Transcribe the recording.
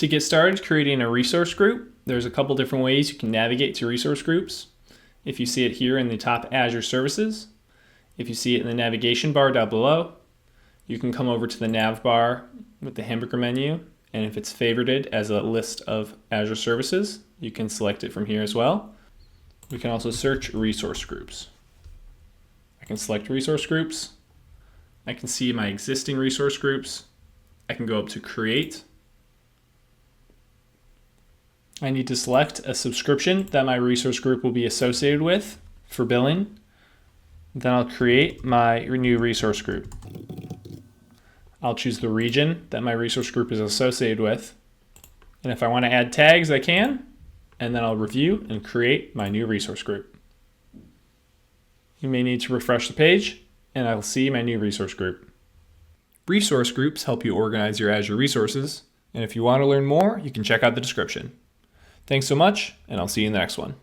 To get started creating a resource group, there's a couple different ways you can navigate to resource groups. If you see it here in the top Azure Services, if you see it in the navigation bar down below, you can come over to the nav bar with the hamburger menu, and if it's favorited as a list of Azure Services, you can select it from here as well. We can also search resource groups. I can select resource groups. I can see my existing resource groups. I can go up to create. I need to select a subscription that my resource group will be associated with for billing. Then I'll create my new resource group. I'll choose the region that my resource group is associated with. And if I want to add tags, I can. And then I'll review and create my new resource group. You may need to refresh the page, and I'll see my new resource group. Resource groups help you organize your Azure resources. And if you want to learn more, you can check out the description. Thanks so much, and I'll see you in the next one.